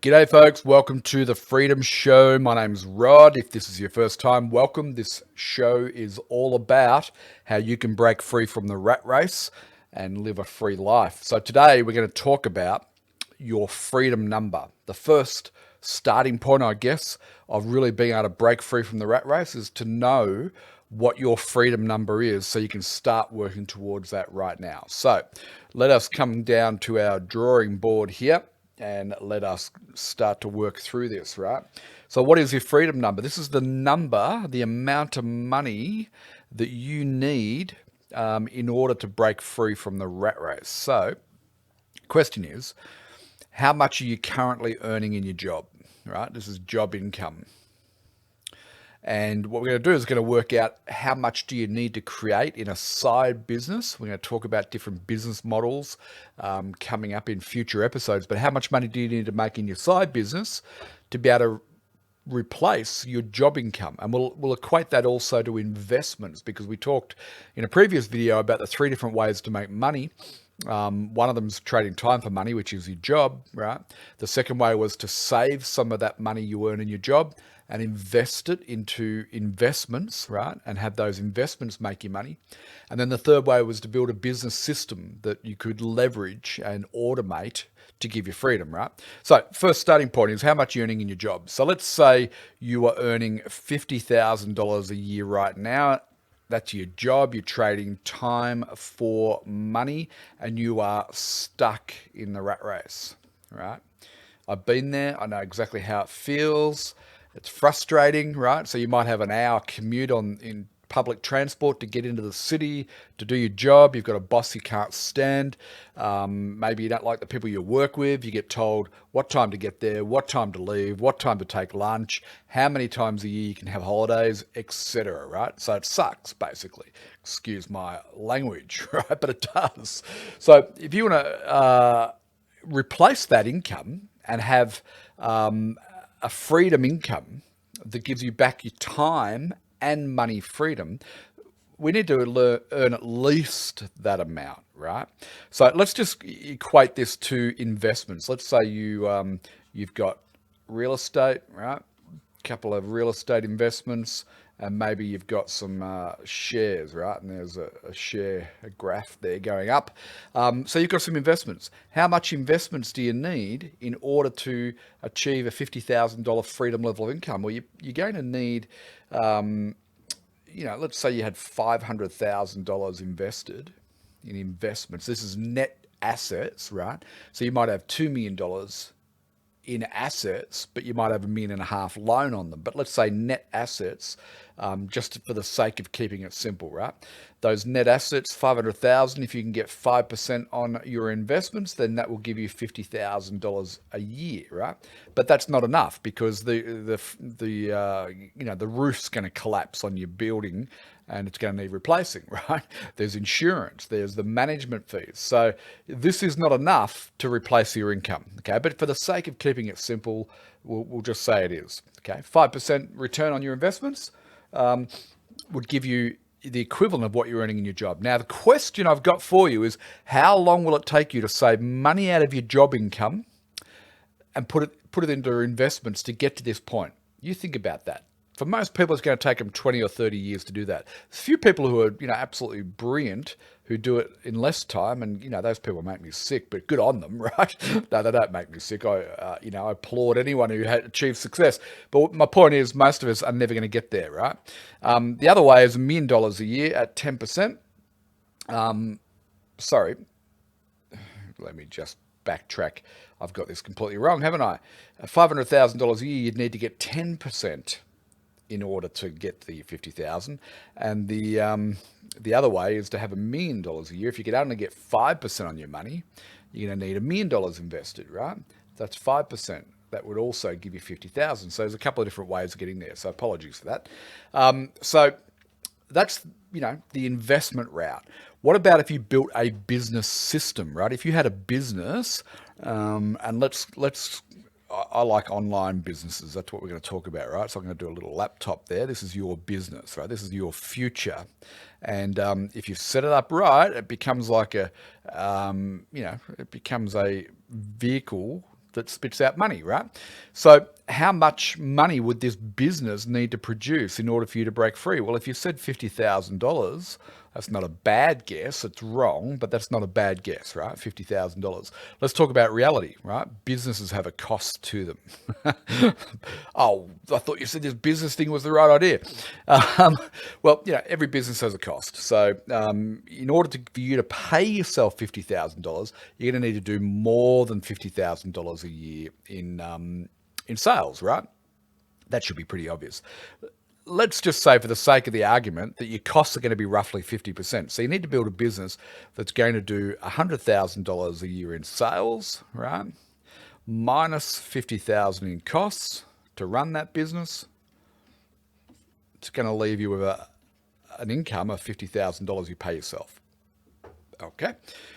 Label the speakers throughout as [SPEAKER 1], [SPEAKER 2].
[SPEAKER 1] G'day folks, welcome to the Freedom Show. My name's Rod. If this is your first time, welcome. This show is all about how you can break free from the rat race and live a free life. So today we're going to talk about your freedom number. The first starting point, I guess, of really being able to break free from the rat race is to know what your freedom number is so you can start working towards that right now. So let us come down to our drawing board here and let us start to work through this, right? So what is your freedom number? This is the number, the amount of money that you need in order to break free from the rat race. So question is, how much are you currently earning in your job, right? This is job income. And what we're going to do is going to work out how much do you need to create in a side business. We're going to talk about different business models coming up in future episodes. But how much money do you need to make in your side business to be able to replace your job income? And we'll equate that also to investments, because we talked in a previous video about the 3 different ways to make money. One of them is trading time for money, which is your job, right? The second way was to save some of that money you earn in your job and invest it into investments, right? And have those investments make you money. And then the third way was to build a business system that you could leverage and automate to give you freedom, right? So first starting point is how much you're earning in your job. So let's say you are earning $50,000 a year right now. That's your job. You're trading time for money and you are stuck in the rat race, right? I've been there. I know exactly how it feels. It's frustrating, right? So you might have an hour commute in public transport to get into the city to do your job. You've got a boss you can't stand. Maybe you don't like the people you work with. You get told what time to get there, what time to leave, what time to take lunch, how many times a year you can have holidays, etc. Right? So it sucks, basically. Excuse my language, right? But it does. So if you want to replace that income and have a freedom income that gives you back your time and money freedom, we need to earn at least that amount, right? So let's just equate this to investments. Let's say you've got real estate, right? A couple of real estate investments, and maybe you've got some shares, right? And there's a graph there going up. So you've got some investments. How much investments do you need in order to achieve a $50,000 freedom level of income? Well, you're going to need, let's say you had $500,000 invested in investments. This is net assets, right? So you might have $2 million in assets, but you might have $1.5 million loan on them. But let's say net assets, just for the sake of keeping it simple, right? Those net assets, 500,000. If you can get 5% on your investments, then that will give you $50,000 a year, right? But that's not enough, because the roof's going to collapse on your building and it's going to need replacing, right? There's insurance, there's the management fees. So this is not enough to replace your income, okay? But for the sake of keeping it simple, we'll just say it is, okay? 5% return on your investments would give you the equivalent of what you're earning in your job. Now, the question I've got for you is, how long will it take you to save money out of your job income and put it into investments to get to this point? You think about that. For most people, it's going to take them 20 or 30 years to do that. There's a few people who are, absolutely brilliant who do it in less time, and those people make me sick. But good on them, right? No, they don't make me sick. I applaud anyone who achieves success. But my point is, most of us are never going to get there, right? The other way is $1 million a year at 10%. Sorry, let me just backtrack. I've got this completely wrong, haven't I? $500,000 a year, you'd need to get 10% in order to get the 50,000, and the other way is to have $1 million a year. If you could only get 5% on your money, you're going to need $1 million invested, right? That's 5%. That would also give you 50,000. So there's a couple of different ways of getting there. So apologies for that. So that's the investment route. What about if you built a business system, right? If you had a business, and let's I like online businesses. That's what we're going to talk about, right? So I'm going to do a little laptop there. This is your business, right? This is your future. And if you set it up right, it becomes like it becomes a vehicle that spits out money, right? So how much money would this business need to produce in order for you to break free? Well, if you said $50,000, that's not a bad guess. It's wrong, but that's not a bad guess, right? $50,000. Let's talk about reality, right? Businesses have a cost to them. Oh, I thought you said this business thing was the right idea. Well, every business has a cost. So in order for you to pay yourself $50,000, you're going to need to do more than $50,000 a year in sales, right? That should be pretty obvious. Let's just say, for the sake of the argument, that your costs are going to be roughly 50%. So you need to build a business that's going to do $100,000 a year in sales, right? Minus $50,000 in costs to run that business. It's going to leave you with an income of $50,000 you pay yourself. Okay,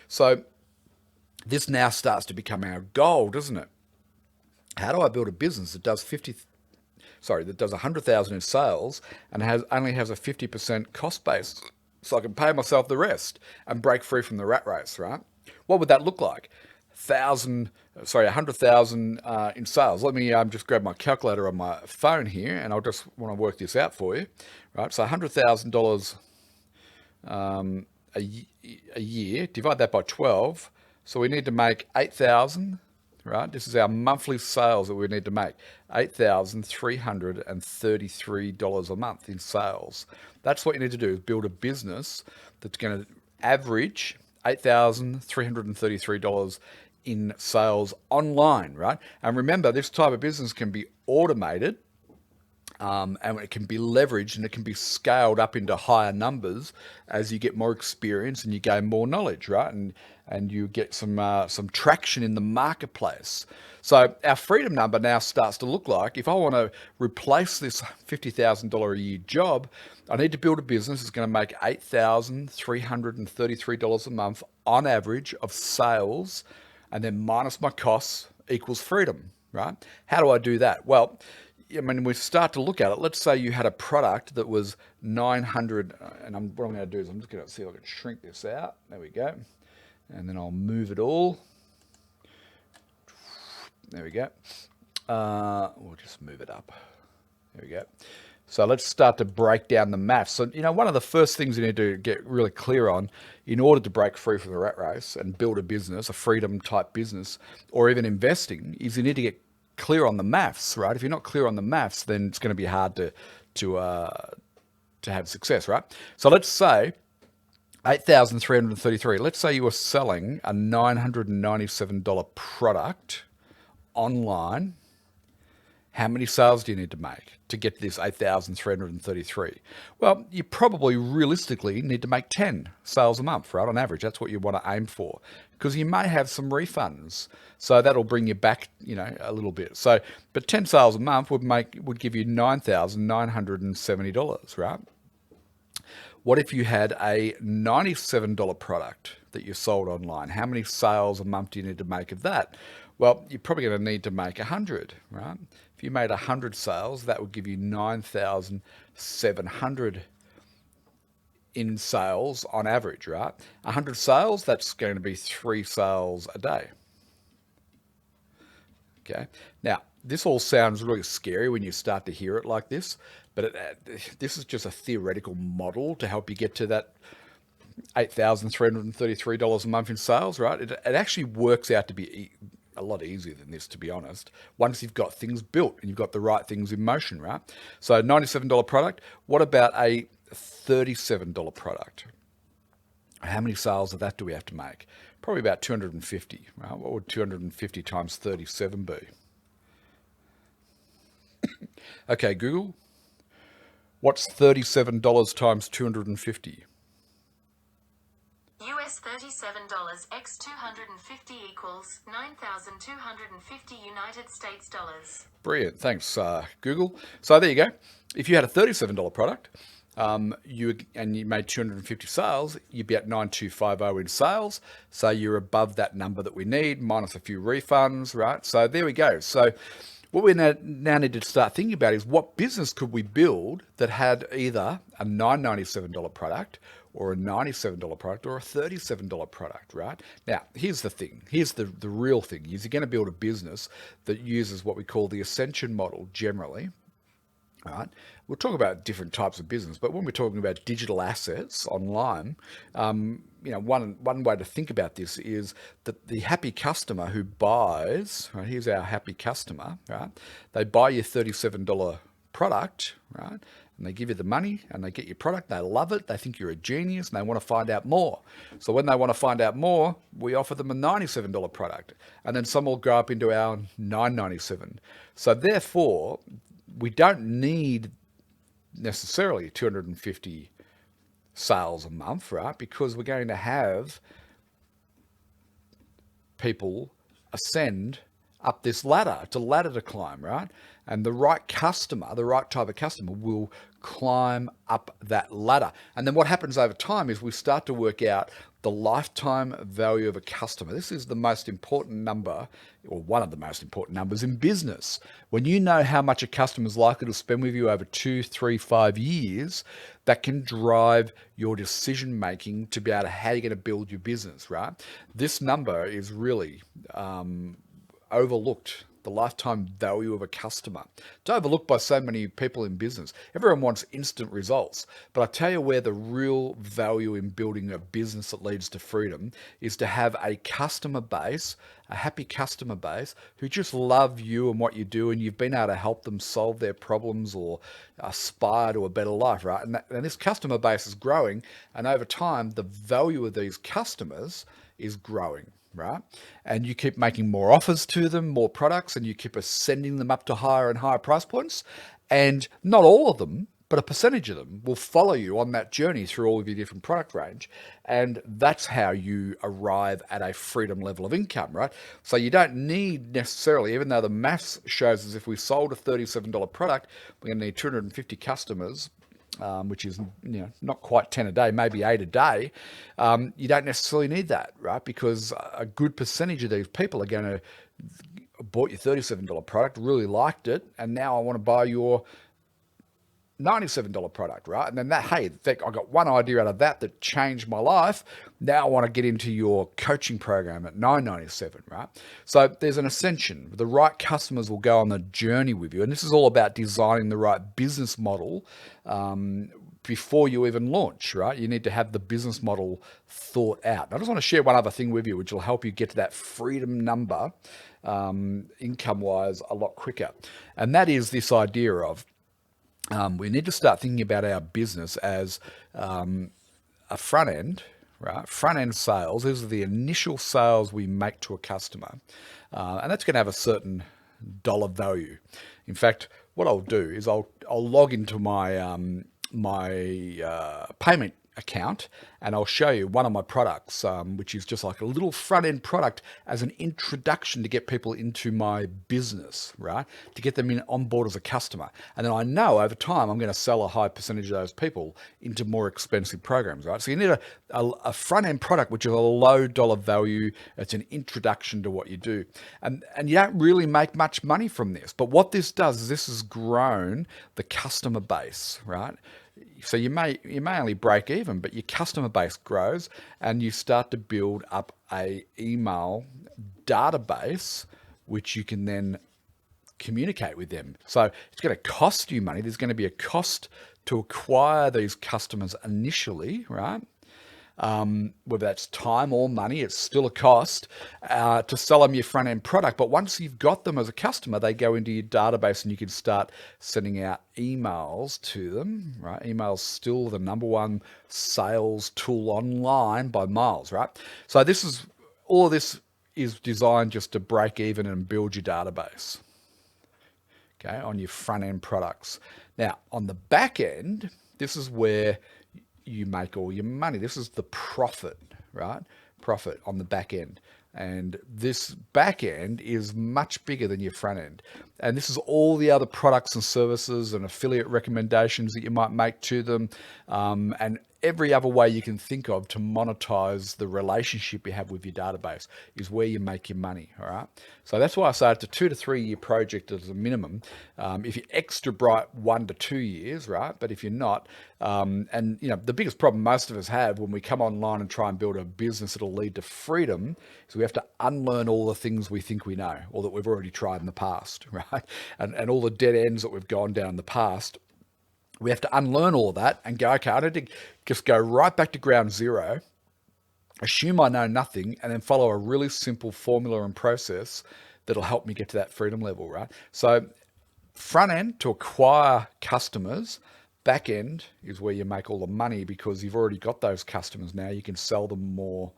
[SPEAKER 1] so this now starts to become our goal, doesn't it? How do I build a business that does 100,000 in sales and only has a 50% cost base, so I can pay myself the rest and break free from the rat race, right? What would that look like? 100,000 in sales. Let me just grab my calculator on my phone here, and I'll just want to work this out for you, right? So $100,000 a year, divide that by 12. So we need to make 8,000. Right, this is our monthly sales that we need to make, $8,333 a month in sales. That's what you need to do, is build a business that's going to average $8,333 in sales online, right? And remember, this type of business can be automated, and it can be leveraged, and it can be scaled up into higher numbers as you get more experience and you gain more knowledge, right? And you get some traction in the marketplace. So our freedom number now starts to look like, if I want to replace this $50,000 a year job, I need to build a business that's going to make $8,333 a month on average of sales, and then minus my costs equals freedom, right? How do I do that? Well, I mean, we start to look at it. Let's say you had a product that was 900, and what I'm going to do is I'm just going to see if I can shrink this out. There we go. And then I'll move it all. There we go. We'll just move it up. There we go. So let's start to break down the maths. So, one of the first things you need to get really clear on in order to break free from the rat race and build a business, a freedom type business, or even investing, is you need to get clear on the maths, right? If you're not clear on the maths, then it's going to be hard to have success, right? So let's say 8,333. Let's say you were selling a $997 product online. How many sales do you need to make to get to this 8,333? Well, you probably realistically need to make 10 sales a month, right? On average, that's what you want to aim for, because you may have some refunds. So that'll bring you back, a little bit. So, but 10 sales a month would give you $9,970, right? What if you had a $97 product that you sold online? How many sales a month do you need to make of that? Well, you're probably going to need to make 100, right? If you made 100 sales, that would give you 9,700 in sales on average, right? 100 sales, that's going to be 3 sales a day. Okay. Now, this all sounds really scary when you start to hear it like this, but this is just a theoretical model to help you get to that $8,333 a month in sales, right? It actually works out to be a lot easier than this, to be honest, once you've got things built and you've got the right things in motion, right? So $97 product. What about a $37 product? How many sales of that do we have to make? Probably about 250, right? What would 250 times 37 be? Okay, Google, what's $37 times 250?
[SPEAKER 2] US $37 x 250 equals 9,250 United States dollars.
[SPEAKER 1] Brilliant, thanks Google. So there you go. If you had a $37 product, you made 250 sales, you'd be at 9,250 in sales. So you're above that number that we need, minus a few refunds, right? So there we go. So what we now need to start thinking about is, what business could we build that had either a $997 product or a $97 product or a $37 product, right? Now, here's the thing. Here's the real thing is you're going to build a business that uses what we call the ascension model generally. Right. We'll talk about different types of business, but when we're talking about digital assets online, one way to think about this is that the happy customer who buys, right, here's our happy customer, right? They buy your $37 product, right? And they give you the money and they get your product. They love it. They think you're a genius and they want to find out more. So when they want to find out more, we offer them a $97 product, and then some will go up into our $9.97. So therefore, we don't need necessarily 250 sales a month, right? Because we're going to have people ascend up this ladder. It's a ladder to climb, right? And the right customer, the right type of customer will climb up that ladder. And then what happens over time is we start to work out the lifetime value of a customer. This is the most important number, or one of the most important numbers in business. When you know how much a customer is likely to spend with you over 2, 3, 5 years, that can drive your decision making to be able to how you're going to build your business, right? This number is really overlooked. The lifetime value of a customer. It's overlooked by so many people in business. Everyone wants instant results. But I tell you where the real value in building a business that leads to freedom is to have a customer base, a happy customer base who just love you and what you do, and you've been able to help them solve their problems or aspire to a better life, right? And this customer base is growing, and over time, the value of these customers is growing, right? And you keep making more offers to them, more products, and you keep ascending them up to higher and higher price points. And not all of them, but a percentage of them will follow you on that journey through all of your different product range. And that's how you arrive at a freedom level of income, right? So you don't need necessarily, even though the maths shows as if we sold a $37 product, we're going to need 250 customers, which is not quite 10 a day, maybe 8 a day. You don't necessarily need that, right? Because a good percentage of these people are going to bought your $37 product, really liked it, and now I want to buy your $97 product, right? And then hey, in fact, I got one idea out of that changed my life. Now I want to get into your coaching program at $9.97, right? So there's an ascension. The right customers will go on the journey with you. And this is all about designing the right business model before you even launch, right? You need to have the business model thought out. And I just want to share one other thing with you, which will help you get to that freedom number income-wise a lot quicker. And that is this idea of we need to start thinking about our business as a front end, right? Front end sales. These are the initial sales we make to a customer, and that's going to have a certain dollar value. In fact, what I'll do is I'll log into my payment account, and I'll show you one of my products, which is just like a little front end product as an introduction to get people into my business, right? To get them on board as a customer. And then I know over time, I'm going to sell a high percentage of those people into more expensive programs, right? So you need a front end product, which is a low dollar value. It's an introduction to what you do. And you don't really make much money from this. But what this does is this has grown the customer base, right? So you may only break even, but your customer base grows and you start to build up a email database, which you can then communicate with them. So it's going to cost you money. There's going to be a cost to acquire these customers initially, right? Whether that's time or money, it's still a cost to sell them your front end product. But once you've got them as a customer, they go into your database and you can start sending out emails to them, right? Email's still the number one sales tool online by miles, right? So all of this is designed just to break even and build your database, okay, on your front end products. Now, on the back end, this is where you make all your money. This is the profit, right? Profit on the back end. And this back end is much bigger than your front end. And this is all the other products and services and affiliate recommendations that you might make to them. And every other way you can think of to monetize the relationship you have with your database is where you make your money. All right. So that's why I say it's a 2 to 3 year project as a minimum. If you're extra bright, 1 to 2 years, right? But if you're not, and the biggest problem most of us have when we come online and try and build a business that'll lead to freedom is we have to unlearn all the things we think we know or that we've already tried in the past, right? And all the dead ends that we've gone down in the past. We have to unlearn all of that and go, okay, I need to just go right back to ground zero, assume I know nothing, and then follow a really simple formula and process that'll help me get to that freedom level, right? So front end to acquire customers, back end is where you make all the money because you've already got those customers now. You can sell them more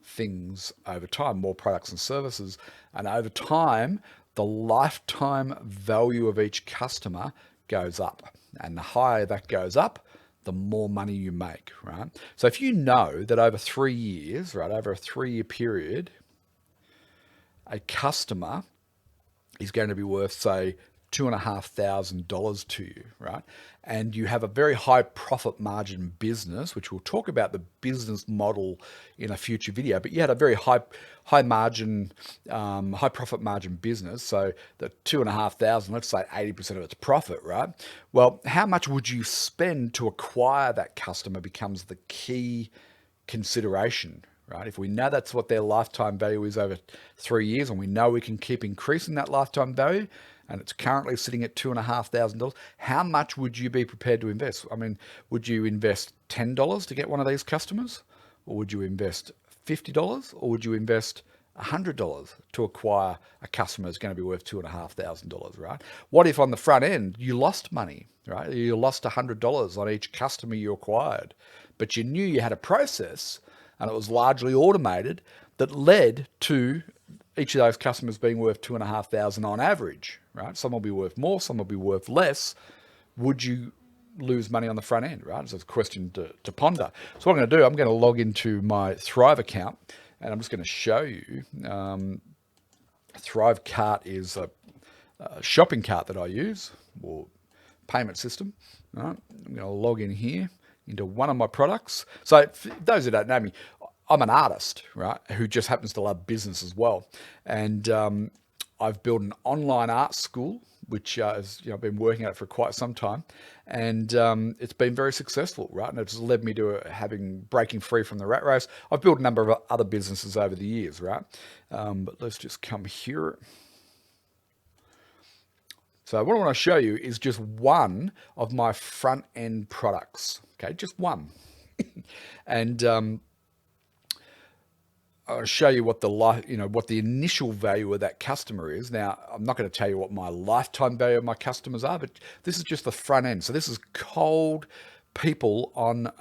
[SPEAKER 1] things over time, more products and services. And over time, the lifetime value of each customer goes up. And the higher that goes up, the more money you make, right? So if you know that over 3 years, right, over a 3-year period, a customer is going to be worth, say, $2,500 to you, right? And you have a very high profit margin business, which we'll talk about the business model in a future video, but you had a very high margin, high profit margin business. So the 2,500, let's say 80% of its profit, right? Well, how much would you spend to acquire that customer becomes the key consideration, right? If we know that's what their lifetime value is over 3 years, and we know we can keep increasing that lifetime value, and it's currently sitting at $2,500, how much would you be prepared to invest? I mean, would you invest $10 to get one of these customers? Or would you invest $50? Or would you invest $100 to acquire a customer that's going to be worth $2,500, right? What if on the front end you lost money, right? You lost $100 on each customer you acquired, but you knew you had a process and it was largely automated that led to each of those customers being worth $2,500 on average, right? Some will be worth more, some will be worth less. Would you lose money on the front end, right? So it's a question to ponder. So what I'm going to do, I'm going to log into my Thrive account and I'm just going to show you. Thrive Cart is a shopping cart that I use, or payment system. Right? I'm going to log in here into one of my products. So for those who don't know me, I'm an artist, right, who just happens to love business as well. And I've built an online art school, which I've been working at for quite some time. And it's been very successful, right? And it's led me to breaking free from the rat race. I've built a number of other businesses over the years, right? But let's just come here. So what I want to show you is just one of my front end products. Okay, just one. And I'll show you what the initial value of that customer is. Now, I'm not going to tell you what my lifetime value of my customers are, but this is just the front end. So this is cold people on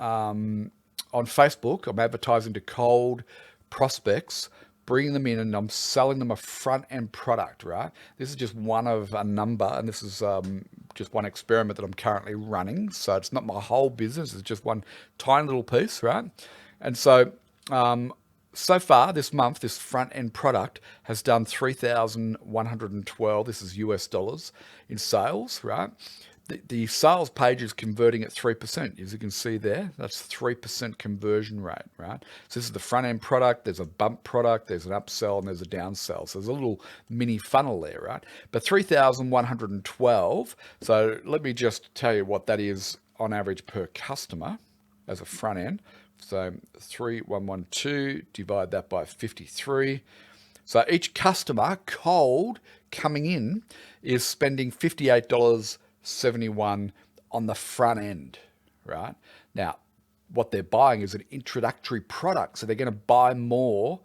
[SPEAKER 1] Facebook. I'm advertising to cold prospects, bringing them in, and I'm selling them a front end product, right? This is just one of a number, and this is just one experiment that I'm currently running. So it's not my whole business. It's just one tiny little piece, right? And so, so far this month, this front end product has done 3,112. This is US dollars in sales, right? The sales page is converting at 3%. As you can see there, that's 3% conversion rate, right? So this is the front end product. There's a bump product, there's an upsell, and there's a downsell. So there's a little mini funnel there, right? But 3,112. So let me just tell you what that is on average per customer as a front end. So 3,112, divide that by 53. So each customer cold coming in is spending $58.71 on the front end, right? Now, what they're buying is an introductory product. So they're going to buy more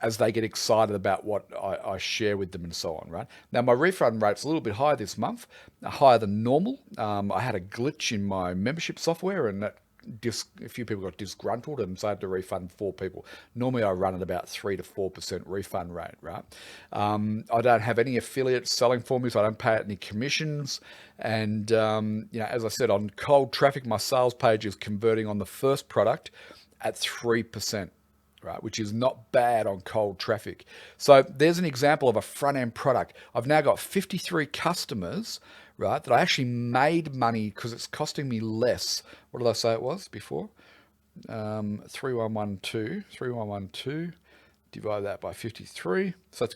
[SPEAKER 1] as they get excited about what I share with them and so on, right? Now, my refund rate's a little bit higher this month, higher than normal. I had a glitch in my membership software, and that a few people got disgruntled, and so I had to refund 4 people. Normally I run at about 3 to 4% refund rate, right? I don't have any affiliates selling for me, so I don't pay any commissions. And as I said, on cold traffic, my sales page is converting on the first product at 3%. Right, which is not bad on cold traffic. So there's an example of a front end product. I've now got 53 customers, right, that I actually made money because it's costing me less. What did I say it was before? 3112, divide that by 53. So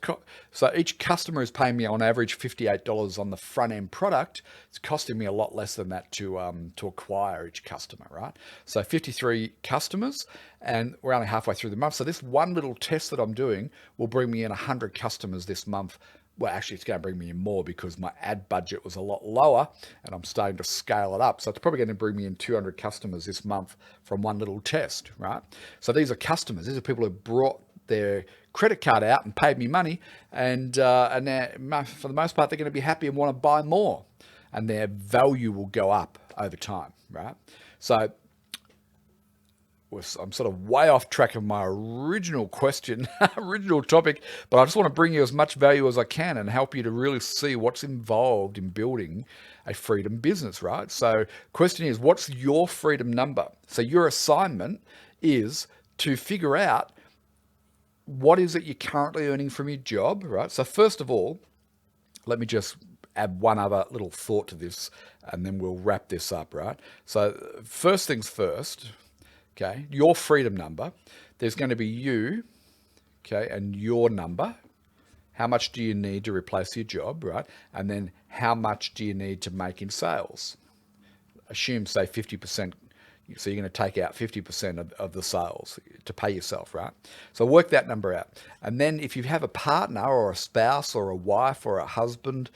[SPEAKER 1] each customer is paying me on average $58 on the front end product. It's costing me a lot less than that to acquire each customer, right? So 53 customers, and we're only halfway through the month. So this one little test that I'm doing will bring me in 100 customers this month. Well, actually, it's going to bring me in more because my ad budget was a lot lower and I'm starting to scale it up. So it's probably going to bring me in 200 customers this month from one little test, right? So these are customers. These are people who brought their credit card out and paid me money, and for the most part, they're going to be happy and want to buy more, and their value will go up over time, right? So I'm sort of way off track of my original question, original topic, but I just want to bring you as much value as I can and help you to really see what's involved in building a freedom business, right? So question is, what's your freedom number? So your assignment is to figure out what is it you're currently earning from your job, right? So first of all, let me just add one other little thought to this, and then we'll wrap this up, right? So first things first, okay, your freedom number, there's going to be you, okay, and your number. How much do you need to replace your job, right? And then how much do you need to make in sales? Assume, say, 50%. So you're going to take out 50% of the sales to pay yourself, right? So work that number out. And then if you have a partner or a spouse or a wife or a husband,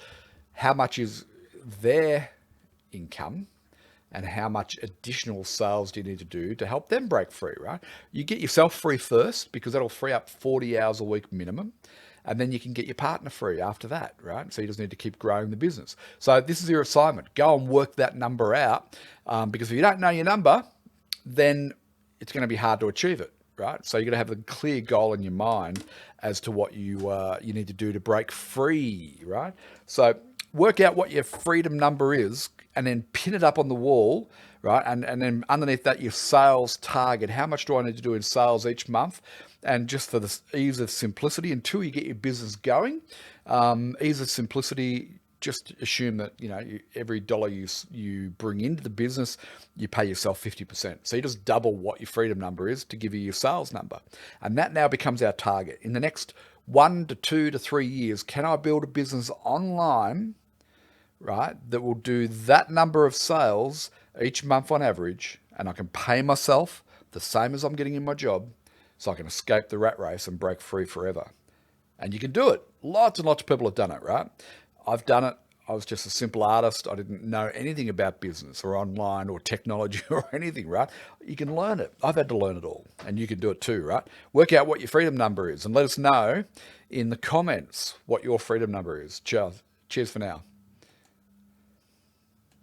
[SPEAKER 1] how much is their income and how much additional sales do you need to do to help them break free, right? You get yourself free first because that'll free up 40 hours a week minimum. And then you can get your partner free after that, right? So you just need to keep growing the business. So this is your assignment. Go and work that number out, because if you don't know your number, then it's going to be hard to achieve it, right? So you're going to have a clear goal in your mind as to what you need to do to break free, right? So work out what your freedom number is and then pin it up on the wall, right? And then underneath that, your sales target. How much do I need to do in sales each month? And just for the ease of simplicity, until you get your business going, ease of simplicity, just assume that, every dollar you bring into the business, you pay yourself 50%. So you just double what your freedom number is to give you your sales number. And that now becomes our target. In the next 1 to 2 to 3 years, can I build a business online, right, that will do that number of sales each month on average, and I can pay myself the same as I'm getting in my job, so I can escape the rat race and break free forever. And you can do it. Lots and lots of people have done it, right? I've done it. I was just a simple artist. I didn't know anything about business or online or technology or anything, right? You can learn it. I've had to learn it all, and you can do it too, right? Work out what your freedom number is and let us know in the comments what your freedom number is. Cheers for now.